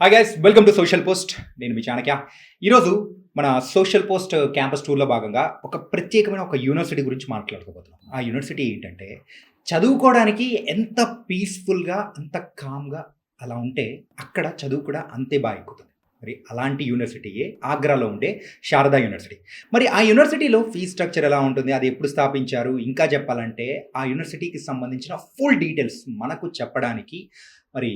Hi guys, welcome to social post. నేను మీ చాణక్య. ఈరోజు మన సోషల్ పోస్ట్ క్యాంపస్ టూర్లో భాగంగా ఒక ప్రత్యేకమైన ఒక యూనివర్సిటీ గురించి మాట్లాడుకోబోతున్నాం. ఆ యూనివర్సిటీ ఏంటంటే, చదువుకోవడానికి ఎంత పీస్ఫుల్గా, అంత కామ్గా అలా ఉంటే అక్కడ చదువు కూడా అంతే బాగా ఎక్కుతుంది. మరి అలాంటి యూనివర్సిటీయే ఆగ్రాలో ఉండే శారదా యూనివర్సిటీ. మరి ఆ యూనివర్సిటీలో ఫీజ్ స్ట్రక్చర్ ఎలా ఉంటుంది, అది ఎప్పుడు స్థాపించారు, ఇంకా చెప్పాలంటే ఆ యూనివర్సిటీకి సంబంధించిన ఫుల్ డీటెయిల్స్ మనకు చెప్పడానికి మరి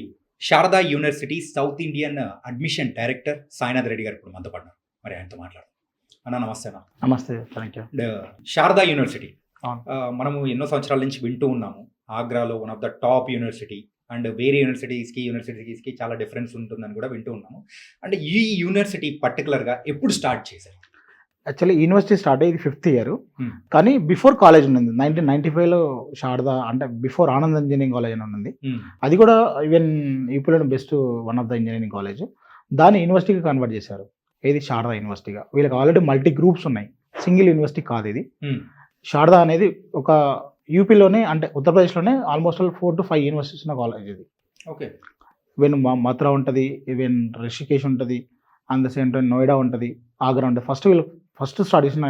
Sharada university south Indian admission director Sainath Reddy గారు ఇప్పుడు మనతో పడ్డారు. మరి ఆయనతో మాట్లాడదాం. అన్న నమస్తే అన్న. నమస్తే, thank you. And Sharda university అవును. మనము ఎన్నో సంవత్సరాల నుంచి వింటూ ఉన్నాము. ఆగ్రాలో one of the top university and వేరే యూనివర్సిటీస్కి చాలా డిఫరెన్స్ ఉంటుందని కూడా వింటూ ఉన్నాము. అండ్ ఈ యూనివర్సిటీ పర్టికులర్గా ఎప్పుడు స్టార్ట్ చేశారు? యాక్చువల్లీ యూనివర్సిటీ స్టార్ట్ అయ్యి 5th ఇయర్, Hmm. కానీ బిఫోర్ కాలేజ్ ఉంది. 1995లో శారదా అంటే బిఫోర్ ఆనంద్ ఇంజనీరింగ్ కాలేజ్ అని ఉంది. అది కూడా ఈవెన్ యూపీలో best one of the engineering college. దాన్ని యూనివర్సిటీకి కన్వర్ట్ చేశారు. ఏది శారదా యూనివర్సిటీగా. వీళ్ళకి ఆల్రెడీ మల్టీ గ్రూప్స్ ఉన్నాయి, సింగిల్ యూనివర్సిటీ కాదు ఇది. శారదా అనేది ఒక యూపీలోనే అంటే ఉత్తరప్రదేశ్లోనే ఆల్మోస్ట్ 4 to 5 యూనివర్సిటీస్ ఉన్న కాలేజ్ ఇది. ఓకే. ఈవెన్ మథురా ఉంటుంది, ఈవెన్ రిషికేష్ ఉంటుంది, and the same time Noida ఉంటుంది, ఆగ్రా ఉంటుంది. ఫస్ట్ స్టార్ట్ చేసిన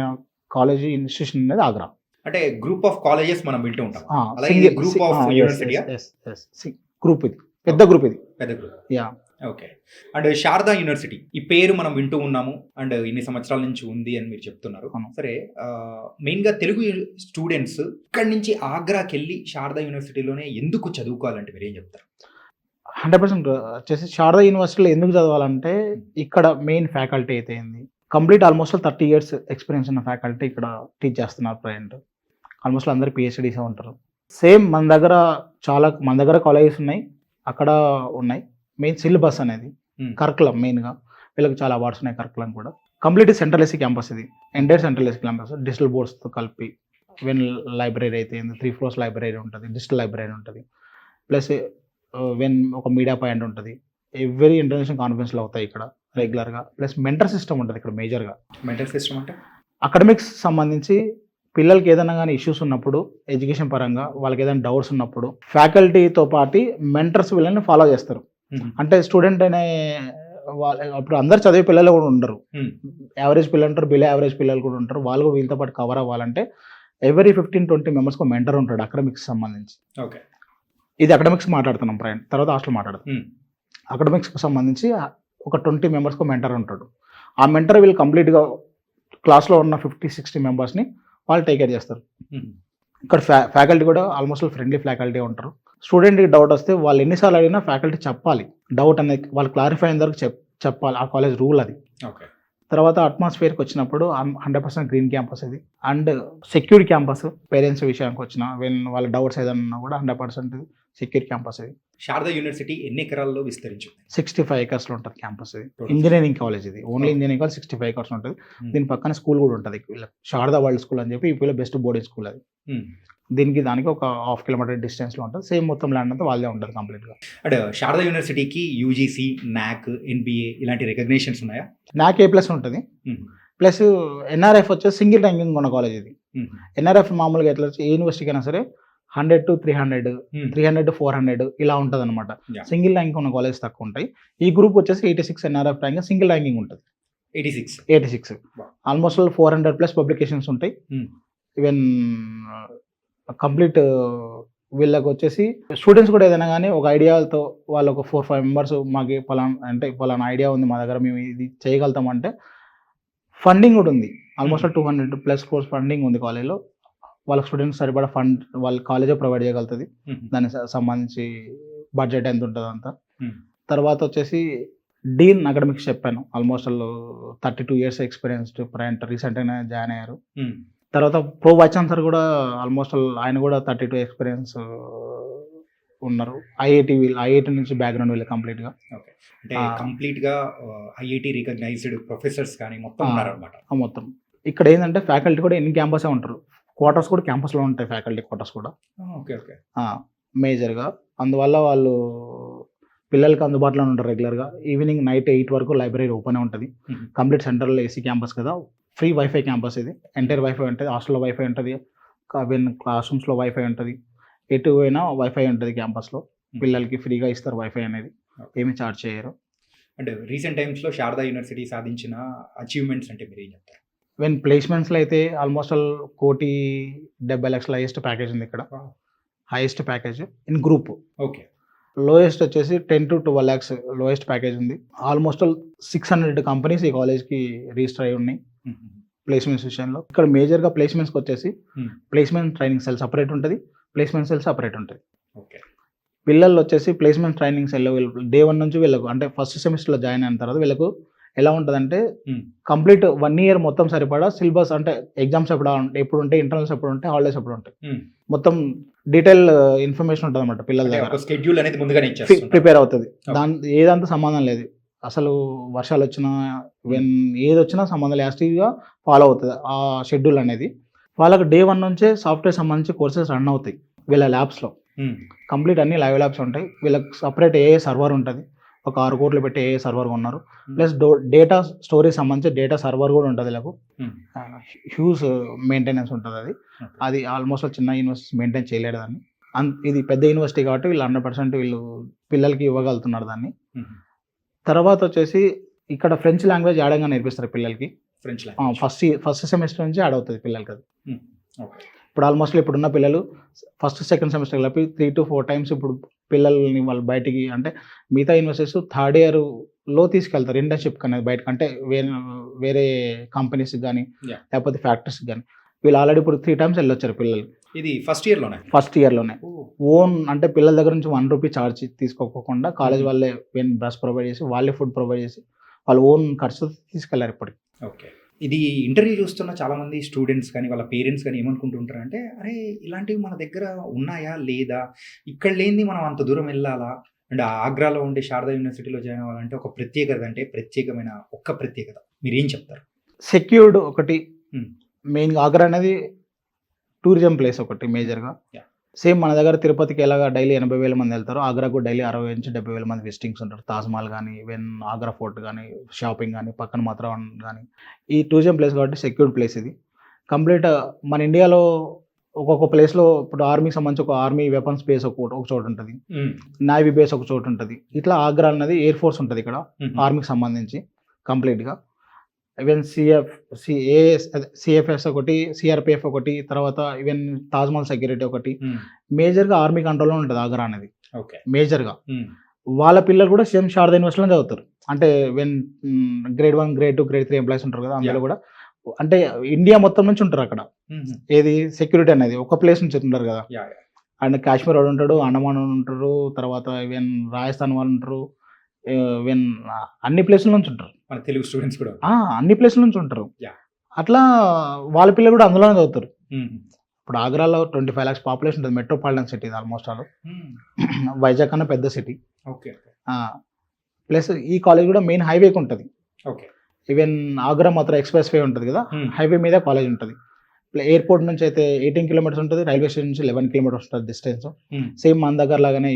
కాలేజ్ ఇన్స్టిట్యూషన్ అనేది ఆగ్రా. అంటే గ్రూప్ ఆఫ్ కాలేజెస్ మనం వింటూ ఉంటాం. గ్రూప్ ఆఫ్ యూనివర్సిటీ గ్రూప్ ఇది, పెద్ద గ్రూప్ ఇది. పెద్ద group. Yeah. Okay. And Sharda university ఈ పేరు మనం వింటూ ఉన్నాము అండ్ ఇన్ని సంవత్సరాల నుంచి ఉంది అని మీరు చెప్తున్నారు. అవును. సరే, మెయిన్గా తెలుగు స్టూడెంట్స్ ఇక్కడి నుంచి ఆగ్రాకి వెళ్ళి శారదా యూనివర్సిటీలోనే ఎందుకు చదువుకోవాలంటే మీరు ఏం చెప్తారు? 100% వచ్చేసి శారదా యూనివర్సిటీలో ఎందుకు చదవాలంటే ఇక్కడ మెయిన్ ఫ్యాకల్టీ అయితే ఏంది, కంప్లీట్ ఆల్మోస్ట్ 30 years ఎక్స్పీరియన్స్ ఉన్న ఫ్యాకల్టీ ఇక్కడ టీచ్ చేస్తున్నారు ప్రజెంట్. ఆల్మోస్ట్ అందరూ పిహెచ్డీసే ఉంటారు. సేమ్ మన దగ్గర కాలేజెస్ ఉన్నాయి, అక్కడ ఉన్నాయి. మెయిన్ సిలబస్ అనేది కరికులం మెయిన్గా వీళ్ళకి చాలా అవార్డ్స్ ఉన్నాయి. కరికులం కూడా కంప్లీట్ సెంట్రల్ ఏసీ క్యాంపస్ ఇది. Entire central AC campus digital బోర్డ్స్తో కలిపి. వెన్ లైబ్రరీ అయితే 3 floors లైబ్రరీ ఉంటుంది, డిజిటల్ లైబ్రరీ ఉంటుంది. ప్లస్ వెన్ ఒక మీడియా పాయింట్ ఉంటుంది. ఎవ్రీ ఇంటర్నేషనల్ కాన్ఫరెన్స్లో అవుతాయి ఇక్కడ రెగ్యులర్గా. ప్లస్ మెంటర్ సిస్టమ్ ఉంటుంది ఇక్కడ మేజర్గా. మెంటల్ సిస్టమ్ అంటే అకాడమిక్స్ సంబంధించి పిల్లలకి ఏదైనా కానీ ఇష్యూస్ ఉన్నప్పుడు, ఎడ్యుకేషన్ పరంగా వాళ్ళకి ఏదైనా డౌట్స్ ఉన్నప్పుడు ఫ్యాకల్టీతో పాటు మెంటర్స్ వీళ్ళని ఫాలో చేస్తారు. అంటే స్టూడెంట్ అనే వాళ్ళు అప్పుడు అందరు చదివే పిల్లలు కూడా ఉండరు, యావరేజ్ పిల్లలు ఉంటారు, బిలో యావరేజ్ పిల్లలు కూడా ఉంటారు. వాళ్ళు కూడా వీళ్ళతో పాటు కవర్ అవ్వాలంటే ఎవరీ 15-20 మెంబర్స్కి మెంటర్ ఉంటాడు అకాడమిక్స్ సంబంధించి. ఓకే. ఇది అకాడమిక్స్ మాట్లాడుతున్నాం ప్రయాణం, తర్వాత హాస్టల్ మాట్లాడుతాం. అకాడమిక్స్కి సంబంధించి ఒక 20 మెంబర్స్కి మెంటర్ ఉంటాడు. ఆ మెంటర్ వీళ్ళు కంప్లీట్గా క్లాస్లో ఉన్న 50-60 మెంబర్స్ని వాళ్ళు టేక్ కేర్ చేస్తారు. ఇక్కడ ఫ్యాకల్టీ కూడా ఆల్మోస్ట్ ఫ్రెండ్లీ ఫ్యాకల్టీ ఉంటారు. స్టూడెంట్కి డౌట్ వస్తే వాళ్ళు ఎన్నిసార్లు అడిగినా ఫ్యాకల్టీ చెప్పాలి. డౌట్ అనేది వాళ్ళు క్లారిఫై అయిన వరకు చెప్పాలి. ఆ కాలేజ్ రూల్ అది. ఓకే. తర్వాత అట్మాస్ఫియర్కి వచ్చినప్పుడు 100% గ్రీన్ క్యాంపస్ ఇది అండ్ సెక్యూర్ క్యాంపస్. పేరెంట్స్ విషయానికి వచ్చిన వాళ్ళ డౌట్స్ ఏదైనా ఉన్నా కూడా 100% సెక్యూర్ క్యాంపస్ ఇది. శారదా యూనివర్సిటీ ఎన్ని ఎకరాల్లో విస్తరించింది? 65 acres ఉంటుంది క్యాంపస్ ఇది. ఇంజనీరింగ్ కాలేజ్ ఇది. ఓన్లీ ఇంజనీరింగ్ కాలేజ్ 65 acres ఉంటుంది. దీని పక్కన స్కూల్ కూడా ఉంటుంది, శారదా వరల్డ్ స్కూల్ అని చెప్పి ఇప్పుడు బెస్ట్ బోర్డింగ్ స్కూల్ అది. దానికి ఒక 1/2 kilometer డిస్టెన్స్లో ఉంటుంది. సేమ్ మొత్తం ల్యాండ్ అంతా వాళ్ళదే ఉంటుంది కంప్లీట్గా. అంటే శారదా యూనివర్సిటీకి యూజీసీ, నాక్, ఎన్బిఏ ఇలాంటి రికగ్నేషన్స్ ఉన్నాయా? నాకు A+ ఉంటుంది. ప్లస్ ఎన్ఆర్ఎఫ్ వచ్చేసి సింగిల్ ర్యాంకింగ్ ఉన్న కాలేజ్ ఇది. ఎన్ఆర్ఎఫ్ మామూలుగా ఎట్లా ఏ యూనివర్సిటీకి అయినా సరే 100 to 300, 300 to 400 ఇలా ఉంటుంది అనమాట. సింగిల్ ర్యాంకింగ్ ఉన్న కాలేజ్ తక్కువ ఉంటాయి. ఈ గ్రూప్ వచ్చేసి 86 ఎన్ఆర్ఎఫ్ ర్యాంకింగ్, సింగిల్ ర్యాంకింగ్ ఉంటుంది 86. ఆల్మోస్ట్ 400+ పబ్లికేషన్స్ ఉంటాయి. ఈవెన్ కంప్లీట్ వీళ్ళకి వచ్చేసి స్టూడెంట్స్ కూడా ఏదైనా కానీ ఒక ఐడియాతో వాళ్ళు ఒక 4-5 మెంబర్స్ మాకు పలానా ఐడియా ఉంది మా దగ్గర, మేము ఇది చేయగలుగుతామంటే ఫండింగ్ కూడా ఉంది. ఆల్మోస్ట్ 200+ crores ఫండింగ్ ఉంది కాలేజ్లో. వాళ్ళ స్టూడెంట్స్ సరిపడా ఫండ్ వాళ్ళ కాలేజే ప్రొవైడ్ చేయగలుగుతుంది. దానికి సంబంధించి బడ్జెట్ ఎంత ఉంటుంది అంతా. తర్వాత వచ్చేసి డీన్ అకాడమిక్స్ చెప్పాను. ఆల్మోస్ట్ 32 years ఎక్స్పీరియన్స్ ప్రజెంట్ రీసెంట్గానే జాయిన్ అయ్యారు. తర్వాత ప్రో వైస్ ఛాన్సలర్ కూడా ఆల్మోస్ట్ ఆయన కూడా 32 ఎక్స్పీరియన్స్ ఉన్నారు. ఐఐటి నుంచి బ్యాక్గ్రౌండ్ వీళ్ళు కంప్లీట్గా. ఓకే. అంటే కంప్లీట్గా ఐఐటి రికగ్నైజ్డ్ ప్రొఫెసర్స్ కానీ మొత్తం ఉన్నారనమాట. మొత్తం ఇక్కడ ఏంటంటే ఫ్యాకల్టీ కూడా ఎన్ని క్యాంపసే ఉంటారు. క్వార్టర్స్ కూడా క్యాంపస్లో ఉంటాయి, ఫ్యాకల్టీ క్వార్టర్స్ కూడా. ఓకే. ఓకే. మేజర్గా అందువల్ల వాళ్ళు పిల్లలకి అందుబాటులో ఉంటారు రెగ్యులర్గా. ఈవినింగ్ నైట్ 8 వరకు లైబ్రరీ ఓపెన్ ఉంటుంది. కంప్లీట్ సెంట్రల్ ఏసీ క్యాంపస్ కదా, ఫ్రీ వైఫై క్యాంపస్ ఇది. ఎంటైర్ వైఫై ఉంటుంది, హాస్టల్లో వైఫై ఉంటుంది, క్లాస్ రూమ్స్లో వైఫై ఉంటుంది, ఎటు పోయినా వైఫై ఉంటుంది క్యాంపస్లో. పిల్లలకి ఫ్రీగా ఇస్తారు వైఫై అనేది, ఏమి ఛార్జ్ చేయరు. అండ్ రీసెంట్ టైమ్స్లో శారదా యూనివర్సిటీ సాధించిన అచీవ్మెంట్స్ అంటే మీరు ఏం చెప్తారు? వెన్ ప్లేస్మెంట్స్లో అయితే ఆల్మోస్ట్ ఆల్ 1,70,00,000 హైయెస్ట్ ప్యాకేజ్ ఉంది ఇక్కడ. Wow. Highest package in group. Okay. Lowest వచ్చేసి 10 to 12 lakhs లోయెస్ట్ ప్యాకేజ్ ఉంది. ఆల్మోస్ట్ ఆల్ 600 కంపెనీస్ ఈ కాలేజ్కి రిజిస్టర్ అయి ఉన్నాయి ప్లేస్మెంట్స్ విషయంలో. ఇక్కడ మేజర్గా ప్లేస్మెంట్స్కి వచ్చేసి ప్లేస్మెంట్ ట్రైనింగ్ సెల్ సపరేట్ ఉంటుంది, ప్లేస్మెంట్ సెల్ సపరేట్ ఉంటుంది. ఓకే. పిల్లలు వచ్చేసి ప్లేస్మెంట్ ట్రైనింగ్ సెల్ వీళ్ళు డే 1 నుంచి వీళ్ళకు అంటే ఫస్ట్ సెమిస్టర్లో జాయిన్ అయిన తర్వాత వీళ్ళకు ఎలా ఉంటుందంటే కంప్లీట్ 1 year మొత్తం సరిపడా సిలబస్ అంటే ఎగ్జామ్స్ ఎప్పుడు ఉంటాయి, ఇంటర్నల్స్ ఎప్పుడు ఉంటాయి, హాలిడేస్ ఎప్పుడు ఉంటాయి, మొత్తం డీటెయిల్ ఇన్ఫర్మేషన్ ఉంటుంది అనమాట పిల్లల దగ్గర. షెడ్యూల్ అనేది ముందుగానే ప్రిపేర్ అవుతుంది. ఏదంతా సంబంధం లేదు, అసలు వర్షాలు వచ్చినా ఏది వచ్చినా సంబంధం లేదు, యాక్టివ్గా ఫాలో అవుతుంది ఆ షెడ్యూల్ అనేది. వాళ్ళకి డే 1 నుంచే సాఫ్ట్వేర్ సంబంధించి కోర్సెస్ రన్ అవుతాయి వీళ్ళ ల్యాబ్స్లో. కంప్లీట్ అన్ని లైవ్ ల్యాబ్స్ ఉంటాయి. వీళ్ళకి సపరేట్ ఏ సర్వర్ ఉంటుంది, ఒక 6 కోట్లు పెట్టి ఏ సర్వర్ ఉన్నారు. ప్లస్ డేటా స్టోరేజ్ సంబంధించి డేటా సర్వర్ కూడా ఉంటుంది వీళ్ళకు. హ్యూజ్ మెయింటెనెన్స్ ఉంటుంది. అది ఆల్మోస్ట్ చిన్న యూనివర్సిటీ మెయింటైన్ చేయలేడు దాన్ని. ఇది పెద్ద యూనివర్సిటీ కాబట్టి వీళ్ళు 100% వీళ్ళు పిల్లలకి ఇవ్వగలుగుతున్నారు దాన్ని. తర్వాత వచ్చేసి ఇక్కడ ఫ్రెంచ్ లాంగ్వేజ్ యాడంగా నేర్పిస్తారు పిల్లలకి. ఫ్రెంచ్ ఫస్ట్ సెమిస్టర్ నుంచి యాడ్ అవుతుంది పిల్లలకి అది. ఓకే. ఇప్పుడు ఆల్మోస్ట్ ఇప్పుడున్న పిల్లలు ఫస్ట్ సెకండ్ సెమిస్టర్ కలిపి 3 to 4 times ఇప్పుడు పిల్లల్ని వాళ్ళు బయటికి అంటే మిగతా యూనివర్సిటీస్ 3rd yearలో తీసుకెళ్తారు ఇంటర్న్షిప్ అనేది బయటకు, అంటే వేరే కంపెనీస్కి కానీ లేకపోతే ఫ్యాక్టరీస్కి కానీ. వీళ్ళు ఆల్రెడీ ఇప్పుడు 3 times వెళ్ళొచ్చారు పిల్లలు. ఇది ఫస్ట్ ఇయర్లోనే ఓన్ అంటే పిల్లల దగ్గర నుంచి 1 rupee ఛార్జ్ తీసుకోకుండా కాలేజ్ వాళ్ళే బస్ ప్రొవైడ్ చేసి వాళ్ళే ఫుడ్ ప్రొవైడ్ చేసి వాళ్ళు ఓన్ ఖర్చు తీసుకెళ్లారు ఇప్పటికి. ఓకే. ఇది ఇంటర్వ్యూ చూస్తున్న చాలామంది స్టూడెంట్స్ కానీ వాళ్ళ పేరెంట్స్ కానీ ఏమనుకుంటుంటారంటే, అరే ఇలాంటివి మన దగ్గర ఉన్నాయా లేదా, ఇక్కడ లేనిది మనం అంత దూరం వెళ్ళాలా, అండ్ ఆగ్రాలో ఉండే శారదా యూనివర్సిటీలో జాయిన్ అవ్వాలంటే ఒక ప్రత్యేకత, అంటే ప్రత్యేకమైన ఒక్క ప్రత్యేకత మీరు ఏం చెప్తారు? సెక్యూర్డ్ ఒకటి మెయిన్గా. ఆగ్రా అనేది టూరిజం ప్లేస్ ఒకటి మేజర్గా. సేమ్ మన దగ్గర తిరుపతికి ఎలాగా డైలీ 80,000 మంది వెళ్తారు, ఆగ్రాకు డైలీ 60,000 నుంచి 70,000 మంది విజిటింగ్స్ ఉంటారు. తాజ్మహల్ కానీ ఆగ్రా ఫోర్ట్ కానీ షాపింగ్ కానీ పక్కన మాత్రం కానీ ఈ టూరిజం ప్లేస్ కాబట్టి సెక్యూర్డ్ ప్లేస్ ఇది. కంప్లీట్ మన ఇండియాలో ఒక్కొక్క ప్లేస్లో ఇప్పుడు ఆర్మీకి సంబంధించి ఒక ఆర్మీ వెపన్స్ బేస్ ఒక చోటు ఉంటుంది, నేవీ బేస్ ఒక చోటు ఉంటుంది. ఇట్లా ఆగ్రా అనేది ఎయిర్ ఫోర్స్ ఉంటుంది ఇక్కడ ఆర్మీకి సంబంధించి కంప్లీట్గా. ఈవెన్ సిఎఫ్ఎస్ ఒకటి, సిఆర్పిఎఫ్ ఒకటి, తర్వాత ఈవెన్ తాజ్మహల్ సెక్యూరిటీ ఒకటి. మేజర్గా ఆర్మీ కంట్రోల్లో ఉంటుంది ఆగ్రా అనేది మేజర్గా. వాళ్ళ పిల్లలు కూడా సేమ్ శారదా యూనివర్సిటీలో చదువుతారు. అంటే grade 1, grade 2, grade 3 ఎంప్లాయీస్ ఉంటారు కదా, అందులో కూడా అంటే ఇండియా మొత్తం నుంచి ఉంటారు అక్కడ. ఏది సెక్యూరిటీ అనేది ఒక ప్లేస్ నుంచి ఉంటారు కదా. అండ్ కాశ్మీర్ వాడు ఉంటాడు, అండమాన్ ఉంటారు, తర్వాత ఈవెన్ రాజస్థాన్ వాళ్ళు ఉంటారు, ఈవెన్ అన్ని ప్లేసుల నుంచి ఉంటారు. మన తెలుగు స్టూడెంట్స్ కూడా అన్ని ప్లేసుల నుంచి ఉంటారు. అట్లా వాళ్ళ పిల్లలు కూడా అందులోనే చదువుతారు. ఇప్పుడు ఆగ్రాలో 25 lakhs పాపులేషన్ ఉంటుంది, metropolitan city almost all. Vizag కన్నా పెద్ద సిటీ. ప్లస్ ఈ కాలేజ్ కూడా మెయిన్ హైవేకి ఉంటుంది. ఈవెన్ ఆగ్రా మాత్రం ఎక్స్ప్రెస్ వే ఉంటుంది కదా, హైవే మీద కాలేజ్ ఉంటుంది. ఎయిర్పోర్ట్ నుంచి అయితే 18 kilometers ఉంటుంది, రైల్వే స్టేషన్ నుంచి 11 kilometers ఉంటుంది డిస్టెన్స్. సేమ్ మన దగ్గర లాగానే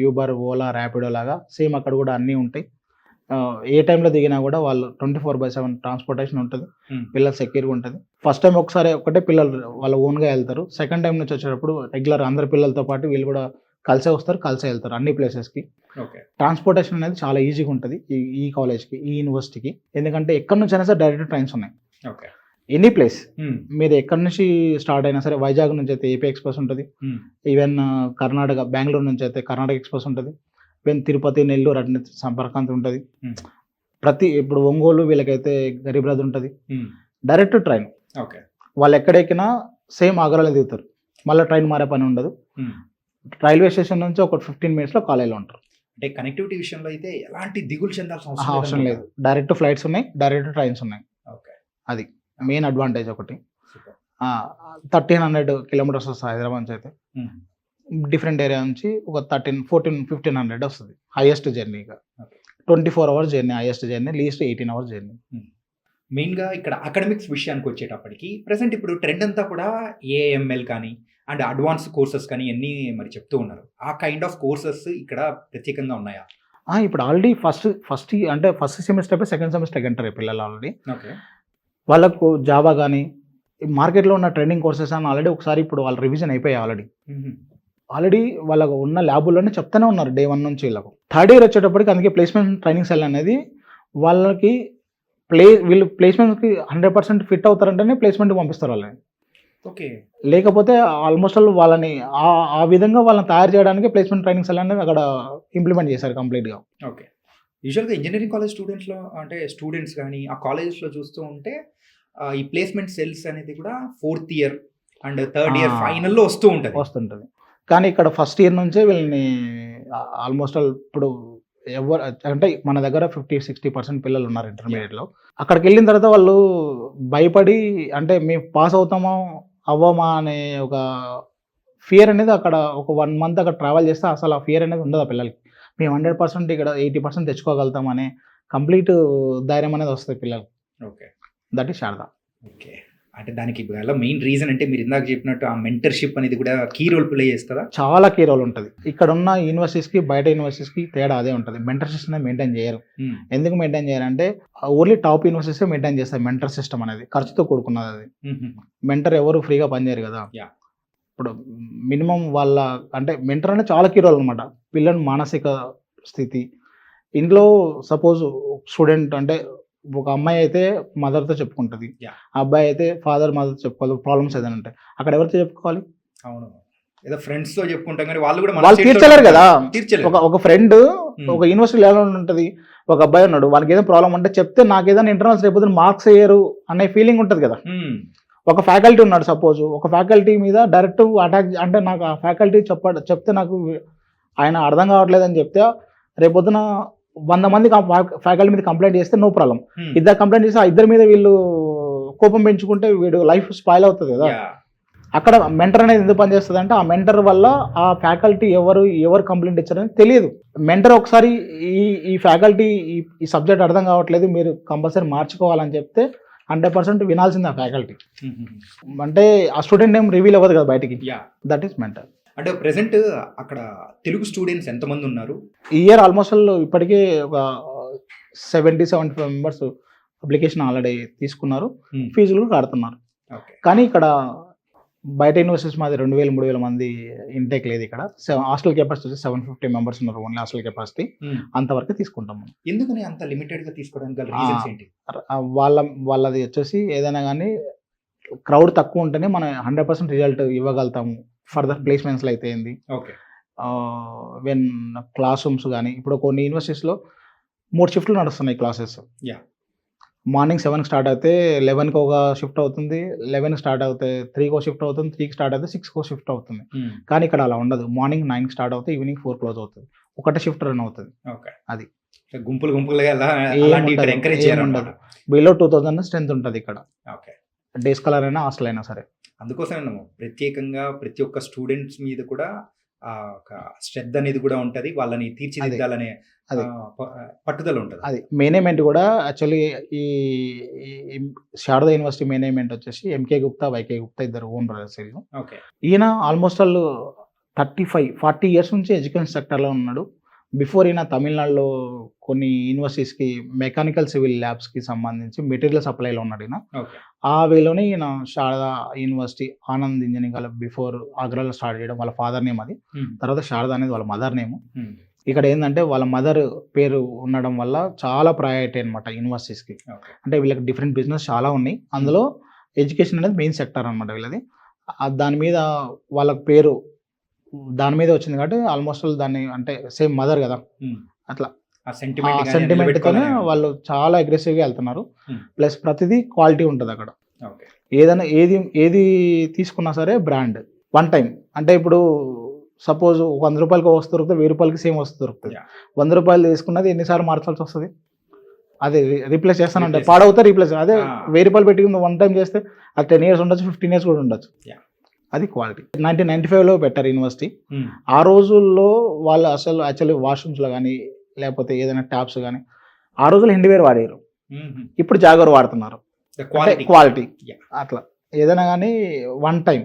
యూబర్, ఓలా, ర్యాపిడో లాగా సేమ్ అక్కడ కూడా అన్నీ ఉంటాయి. ఏ టైంలో దిగినా కూడా వాళ్ళు 24/7 ట్రాన్స్పోర్టేషన్ ఉంటుంది. పిల్లలు సెక్యూర్గా ఉంటుంది. ఫస్ట్ టైం ఒకటే పిల్లలు వాళ్ళ ఓన్గా వెళ్తారు. సెకండ్ టైం నుంచి వచ్చేటప్పుడు రెగ్యులర్ అందరి పిల్లలతో పాటు వీళ్ళు కూడా కలిసే వస్తారు, కలిసే వెళ్తారు అన్ని ప్లేసెస్కి. ట్రాన్స్పోర్టేషన్ అనేది చాలా ఈజీగా ఉంటుంది ఈ కాలేజ్కి, ఈ యూనివర్సిటీకి. ఎందుకంటే ఎక్కడి నుంచి అయినా సరే డైరెక్ట్ ట్రైన్స్ ఉన్నాయి. ఎనీ ప్లేస్ మీరు ఎక్కడి నుంచి స్టార్ట్ అయినా సరే, వైజాగ్ నుంచి అయితే ఏపీ ఎక్స్ప్రెస్ ఉంటుంది. ఈవెన్ కర్ణాటక బెంగళూరు నుంచి అయితే కర్ణాటక ఎక్స్ప్రెస్ ఉంటుంది. ఈవెన్ తిరుపతి, నెల్లూరు అన్ని సంపర్కాంతి ఉంటుంది. ఇప్పుడు ఒంగోలు వీళ్ళకైతే గరీబ్ రథ్ ఉంటుంది, డైరెక్ట్ ట్రైన్. వాళ్ళు ఎక్కడెక్కినా సేమ్ ఆగ్రాలో దిగుతారు, మళ్ళీ ట్రైన్ మారే పని ఉండదు. రైల్వే స్టేషన్ నుంచి ఒక 15 minutes కాలేజీలో ఉంటారు. అంటే కనెక్టివిటీ విషయంలో అయితే ఎలాంటి దిగులు చెందాల్సిన అవసరం లేదు. డైరెక్ట్ ఫ్లైట్స్ ఉన్నాయి, డైరెక్ట్ ట్రైన్స్ ఉన్నాయి. అది మెయిన్ అడ్వాంటేజ్ ఒకటి. 1300 kilometers వస్తుంది హైదరాబాద్ నుంచి అయితే. డిఫరెంట్ ఏరియా నుంచి ఒక 1500 వస్తుంది హైయెస్ట్ జర్నీగా. 24 hours journey highest journey, least 18 hours journey. మెయిన్గా ఇక్కడ అకాడమిక్స్ విషయానికి వచ్చేటప్పటికి ప్రెసెంట్ ఇప్పుడు ట్రెండ్ అంతా కూడా ఏఎంఎల్ కానీ అండ్ అడ్వాన్స్ కోర్సెస్ కానీ అన్నీ మరి చెప్తూ ఉన్నారు. ఆ కైండ్ ఆఫ్ కోర్సెస్ ఇక్కడ ప్రత్యేకంగా ఉన్నాయా? ఇప్పుడు ఆల్రెడీ ఫస్ట్ అంటే ఫస్ట్ సెమిస్టర్ అయిపోయి సెకండ్ సెమిస్టర్కి ఎంటర్ అయ్యి పిల్లలు ఆల్రెడీ. వాళ్ళకు జావా కానీ మార్కెట్లో ఉన్న ట్రైనింగ్ కోర్సెస్ అని ఆల్రెడీ ఒకసారి ఇప్పుడు వాళ్ళు రివిజన్ అయిపోయాయి. ఆల్రెడీ వాళ్ళకు ఉన్న ల్యాబుల్లోనే చెప్తూనే ఉన్నారు డే 1 నుంచి వీళ్ళకు. థర్డ్ ఇయర్ వచ్చేటప్పటికి అందుకే ప్లేస్మెంట్ ట్రైనింగ్ సెల్ అనేది వాళ్ళకి వీళ్ళు ప్లేస్మెంట్కి 100% ఫిట్ అవుతారంటేనే ప్లేస్మెంట్కి పంపిస్తారు వాళ్ళని. ఓకే. లేకపోతే ఆల్మోస్ట్ ఆల్ వాళ్ళని ఆ విధంగా వాళ్ళని తయారు చేయడానికి ప్లేస్మెంట్ ట్రైనింగ్ సెల్ అనేది అక్కడ ఇంప్లిమెంట్ చేశారు కంప్లీట్గా. ఓకే. యూజువల్గా ఇంజనీరింగ్ కాలేజ్ స్టూడెంట్స్లో అంటే స్టూడెంట్స్ కానీ ఆ కాలేజెస్లో చూస్తూ ఉంటే ఈ ప్లేస్మెంట్ సెల్స్ అనేది కూడా 4th year and 3rd year ఫైనల్లో వస్తుంటుంది. కానీ ఇక్కడ ఫస్ట్ ఇయర్ నుంచే వీళ్ళని ఆల్మోస్ట్ ఆల్ ఇప్పుడు ఎవరు అంటే మన దగ్గర 50-60% పిల్లలు ఉన్నారు ఇంటర్మీడియట్లో. అక్కడికి వెళ్ళిన తర్వాత వాళ్ళు భయపడి అంటే మేము పాస్ అవుతామో అవ్వమా అనే ఒక ఫియర్ అనేది అక్కడ ఒక 1 month అక్కడ ట్రావెల్ చేస్తే అసలు ఆ ఫియర్ అనేది ఉండదు ఆ పిల్లలకి. మేము 100% ఇక్కడ 80% తెచ్చుకోగలుగుతాం అనే కంప్లీట్ ధైర్యం అనేది వస్తుంది పిల్లలు. Okay. That is Sharada. Okay. అంటే దానికి గల మెయిన్ రీజన్ అంటే మీరు ఇందాక చెప్పినట్టు ఆ మెంటర్షిప్ అనేది కూడా కీ రోల్ ప్లే చేస్తుందా? చాలా కీ రోల్ ఉంటుంది. ఇక్కడ ఉన్న యూనివర్సిటీస్కి బయట యూనివర్సిటీస్కి తేడా అదే ఉంటుంది. మెంటర్ సిస్టమ్ అనేది మెయింటైన్ చేయరు. ఎందుకు మెయింటైన్ చేయాలంటే ఓన్లీ టాప్ యూనివర్సిటీస్ మెయింటైన్ చేస్తాయి మెంటర్ సిస్టమ్ అనేది. ఖర్చుతో కూడుకున్నది అది. మెంటర్ ఎవరు ఫ్రీగా పనిచేయరు కదా. ఇప్పుడు మినిమం వాళ్ళ అంటే మెంటర్ అనేది చాలా కీ రోల్ అనమాట. పిల్లల మానసిక స్థితి, ఇంట్లో సపోజ్ స్టూడెంట్ అంటే ఒక అమ్మాయి అయితే మదర్తో చెప్పుకుంటుంది, ఆ అబ్బాయి అయితే ఫాదర్ మదర్తో చెప్పుకోవాలి. ప్రాబ్లమ్స్ ఏదైనా ఉంటాయి అక్కడ ఎవరితో చెప్పుకోవాలి? అవును, ఏదో ఫ్రెండ్స్ తో చెప్పుకుంటాం కానీ వాళ్ళు కూడా వాళ్ళు తీర్చలేరు కదా. ఒక ఫ్రెండ్ ఒక యూనివర్సిటీలో ఎలా ఉంటుంది, ఒక అబ్బాయి ఉన్నాడు వాళ్ళకి ఏదో ప్రాబ్లం అంటే చెప్తే నాకు ఏదైనా ఇంటర్నల్స్ రేపు మార్క్స్ వేయరు అనే ఫీలింగ్ ఉంటుంది కదా. ఒక ఫ్యాకల్టీ ఉన్నాడు సపోజ్, ఒక ఫ్యాకల్టీ మీద డైరెక్ట్ అటాక్ అంటే నాకు ఆ ఫ్యాకల్టీ చెప్తే నాకు ఆయన అర్థం కావట్లేదు అని చెప్తే రేపొద్దున 100 మంది ఫ్యాకల్టీ మీద కంప్లైంట్ చేస్తే నో ప్రాబ్లం. ఇద్దరు కంప్లైంట్ చేస్తే ఆ ఇద్దరి మీద వీళ్ళు కోపం పెంచుకుంటే వీడు లైఫ్ స్పాయిల్ అవుతుంది కదా. అక్కడ మెంటర్ అనేది ఎందుకు పనిచేస్తుంది అంటే ఆ మెంటర్ వల్ల ఆ ఫ్యాకల్టీ ఎవరు కంప్లైంట్ ఇచ్చారని తెలియదు. మెంటర్ ఒకసారి ఈ ఫ్యాకల్టీ ఈ సబ్జెక్ట్ అర్థం కావట్లేదు మీరు కంపల్సరీ మార్చుకోవాలని చెప్తే 100% వినాల్సింది ఆ ఫ్యాకల్టీ. అంటే ఆ స్టూడెంట్ ఏం రివీల్ అవ్వదు కదా బయటికి. That is mentor. అంటే ప్రెసెంట్ అక్కడ తెలుగు స్టూడెంట్స్ ఎంతమంది ఉన్నారు? ఈ ఇయర్ ఆల్మోస్ట్ ఇప్పటికే ఒక 70-75 మెంబర్స్ అప్లికేషన్ ఆల్రెడీ తీసుకున్నారు, ఫీజులు కడుతున్నారు. కానీ ఇక్కడ బయట యూనివర్సిటీస్ మాది 2000-3000 మంది ఇంటేక్ లేదు. ఇక్కడ హాస్టల్ కెపాసిటీ వచ్చి 750 మెంబర్స్ ఉన్నారు ఓన్లీ హాస్టల్ కెపాసిటీ. అంతవరకు తీసుకుంటాం. ఎందుకని అంత లిమిటెడ్ గా తీసుకోవడానికి గల రీజన్స్ ఏంటి? వాళ్ళది వచ్చేసి ఏదైనా కానీ క్రౌడ్ తక్కువ ఉంటేనే మనం 100% రిజల్ట్ ఇవ్వగలుగుతాము. ఫర్దర్ ప్లేస్మెంట్స్లో అయితే ఏంది, వెన్ క్లాస్ రూమ్స్ కానీ ఇప్పుడు కొన్ని యూనివర్సిటీస్లో 3 షిఫ్ట్లు నడుస్తున్నాయి క్లాసెస్. మార్నింగ్ 7కి స్టార్ట్ అయితే 11కి ఒక షిఫ్ట్ అవుతుంది, 11కి స్టార్ట్ అవుతే 3కి షిఫ్ట్ అవుతుంది, 3కి స్టార్ట్ అయితే 6కి షిఫ్ట్ అవుతుంది. కానీ ఇక్కడ అలా ఉండదు. మార్నింగ్ 9కి స్టార్ట్ అవుతే ఈవినింగ్ 4 క్లోజ్ అవుతుంది. ఒకటే షిఫ్ట్ రన్ అవుతుంది. అది గుంపులుగా ఉండదు. బిలో 2000 స్ట్రెంత్ ఉంటుంది ఇక్కడ. డే స్కాలర్ అయినా హాస్టల్ అయినా సరే. అందుకోసం ప్రత్యేకంగా ప్రతి ఒక్క స్టూడెంట్స్ మీద కూడా ఒక శ్రద్ధ అనేది కూడా ఉంటుంది, వాళ్ళని తీర్చిదిద్దాలనే పట్టుదల ఉంటుంది. అది మేనేజ్మెంట్ కూడా యాక్చువల్లీ ఈ శారదా యూనివర్సిటీ మేనేజ్మెంట్ వచ్చేసి ఎంకే గుప్తా, వైకే గుప్తా ఇద్దరు ఓన్ బ్రదర్స్. ఈయన ఆల్మోస్ట్ వాళ్ళు 35-40 ఇయర్స్ నుంచి ఎడ్యుకేషన్ సెక్టర్లో ఉన్నాడు. బిఫోర్ ఈయన తమిళనాడులో కొన్ని యూనివర్సిటీస్కి మెకానికల్ సివిల్ ల్యాబ్స్కి సంబంధించి మెటీరియల్ సప్లైలో ఉన్నాడు ఈయన. ఆ వేలోనే ఈయన Sharda university Anand engineering college before ఆగ్రాలో స్టార్ట్ చేయడం. వాళ్ళ ఫాదర్ నేమ్ అది, తర్వాత శారదా అనేది వాళ్ళ మదర్ నేమ్. ఇక్కడ ఏంటంటే వాళ్ళ మదర్ పేరు ఉండడం వల్ల చాలా ప్రయారిటీ అనమాట యూనివర్సిటీస్కి. అంటే వీళ్ళకి డిఫరెంట్ బిజినెస్ చాలా ఉన్నాయి, అందులో ఎడ్యుకేషన్ అనేది మెయిన్ సెక్టర్ అనమాట వీళ్ళది. దాని మీద వాళ్ళ పేరు దాని మీద వచ్చింది కాబట్టి ఆల్మోస్ట్ దాన్ని అంటే సేమ్ మదర్ కదా, అట్లా సెంటిమెంట్తోనే వాళ్ళు చాలా అగ్రెసివ్గా వెళ్తున్నారు. ప్లస్ ప్రతిదీ క్వాలిటీ ఉంటుంది అక్కడ. ఏదైనా ఏది తీసుకున్నా సరే బ్రాండ్ వన్ టైం. అంటే ఇప్పుడు సపోజ్ 100 రూపాయలకి వస్తు దొరుకుతుంది, 1000 రూపాయలకి సేమ్ వస్తు దొరుకుతుంది. 100 రూపాయలు తీసుకున్నది ఎన్నిసార్లు మార్చాల్సి వస్తుంది, అదే రీప్లేస్ చేస్తానంటే పాడవుతా రీప్లేస్. అదే 1000 రూపాయలు పెట్టుకుంది వన్ టైం చేస్తే అది 10 years ఉండొచ్చు, 15 years కూడా ఉండొచ్చు. అది క్వాలిటీ. 1995లో పెట్టారు యూనివర్సిటీ. ఆ రోజుల్లో వాళ్ళు అసలు యాక్చువల్లీ వాష్రూమ్స్లో కానీ లేకపోతే ఏదైనా ట్యాప్స్ కానీ ఆ రోజుల్లో హిందీవేర్ వాడారు, ఇప్పుడు జాగర్ వాడుతున్నారు. క్వాలిటీ అట్లా ఏదైనా కానీ వన్ టైం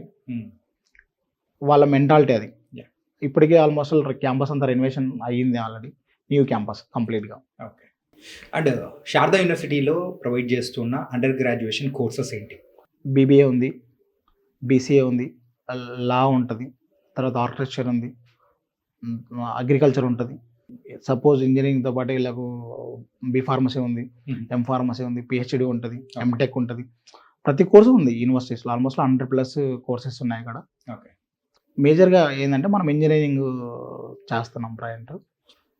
వాళ్ళ మెంటాలిటీ అది. ఇప్పటికే ఆల్మోస్ట్ క్యాంపస్ అంతా రెనోవేషన్ అయ్యింది ఆల్రెడీ, న్యూ క్యాంపస్ కంప్లీట్గా. అండ్ శారదా యూనివర్సిటీలో ప్రొవైడ్ చేస్తున్న అండర్ గ్రాడ్యుయేషన్ కోర్సెస్ ఏంటి? బీబీఏ ఉంది, బీసీఏ ఉంది, లా ఉంటుంది, తర్వాత ఆర్కిటెక్చర్ ఉంది, అగ్రికల్చర్ ఉంటుంది, సపోజ్ ఇంజనీరింగ్తో పాటు వీళ్ళకు బి ఫార్మసీ ఉంది, ఎం ఫార్మసీ ఉంది, పిహెచ్డి ఉంటుంది, ఎంటెక్ ఉంటుంది. ప్రతి కోర్సు ఉంది యూనివర్సిటీస్లో. ఆల్మోస్ట్ 100+ కోర్సెస్ ఉన్నాయి ఇక్కడ. ఓకే. మేజర్గా ఏంటంటే మనం ఇంజనీరింగ్ చేస్తున్నాం ప్రజెంట్.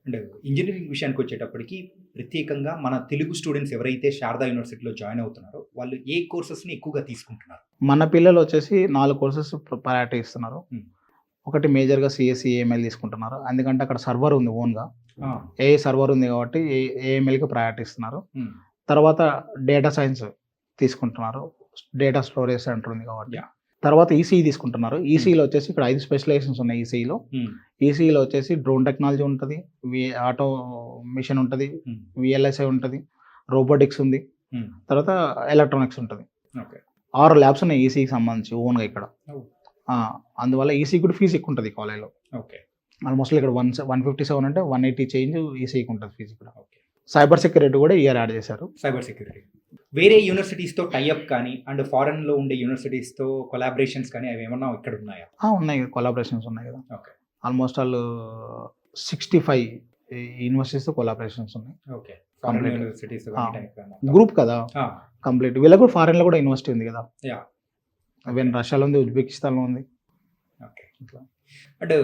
అండ్ ఇంజనీరింగ్ విషయానికి వచ్చేటప్పటికి ప్రత్యేకంగా మన తెలుగు స్టూడెంట్స్ ఎవరైతే శారదా యూనివర్సిటీలో జాయిన్ అవుతున్నారో వాళ్ళు ఏ కోర్సెస్ని ఎక్కువగా తీసుకుంటున్నారు? మన పిల్లలు వచ్చేసి 4 కోర్సెస్ ప్రయారిటీ ఇస్తున్నారు. Hmm. ఒకటి మేజర్గా సిఎస్సి ఏఎంఎల్ తీసుకుంటున్నారు, ఎందుకంటే అక్కడ సర్వర్ ఉంది ఓన్గా. ఏ సర్వర్ ఉంది కాబట్టి ఏఎంఎల్కి ప్రయారిటీ ఇస్తున్నారు. తర్వాత డేటా సైన్స్ తీసుకుంటున్నారు, డేటా స్టోరేజ్ సెంటర్ ఉంది కాబట్టి. తర్వాత ఈసీఈ తీసుకుంటున్నారు. ఈసీఈలో వచ్చేసి ఇక్కడ 5 స్పెషలైజేషన్స్ ఉన్నాయి. ఈసీఈలో వచ్చేసి డ్రోన్ టెక్నాలజీ ఉంటుంది, ఆటో మిషన్ ఉంటుంది, విఎల్ఎస్ఐ ఉంటుంది, రోబోటిక్స్ ఉంది, తర్వాత ఎలక్ట్రానిక్స్ ఉంటుంది. 6 ల్యాబ్స్ ఉన్నాయి ఈసీకి సంబంధించి ఓన్గా ఇక్కడ. అందువల్ల ఈసీ కూడా ఫీజు ఎక్కువ ఉంటుంది కాలేజ్లో. ఓకే. ఆల్మోస్ట్ ఇక్కడ 157 అంటే 180 చేంజ్ ఈసీకి ఉంటుంది ఫీజు ఇక్కడ. సైబర్ సెక్యూరిటీ కూడా ఇయర్ యాడ్ చేశారు. సైబర్ సెక్యూరిటీ వేరే యూనివర్సిటీస్తో టైఅప్ కానీ అండ్ ఫారెన్లో ఉండే యూనివర్సిటీస్తో కొలాబరేషన్స్ కానీ అవి ఏమన్నా ఇక్కడ ఉన్నాయా? ఉన్నాయి, కొలాబరేషన్స్ ఉన్నాయి కదా. ఓకే. ఆల్మోస్ట్ ఆల్ 65 యూనివర్సిటీస్తో కొలాబరేషన్స్ ఉన్నాయి. ఓకే. గ్రూప్ కదా కంప్లీట్. వీళ్ళకు కూడా ఫారెన్లో కూడా యూనివర్సిటీ ఉంది కదా. రష్యాలో ఉంది, ఉజ్బెకిస్తాన్లో ఉంది. ఓకే. అండ్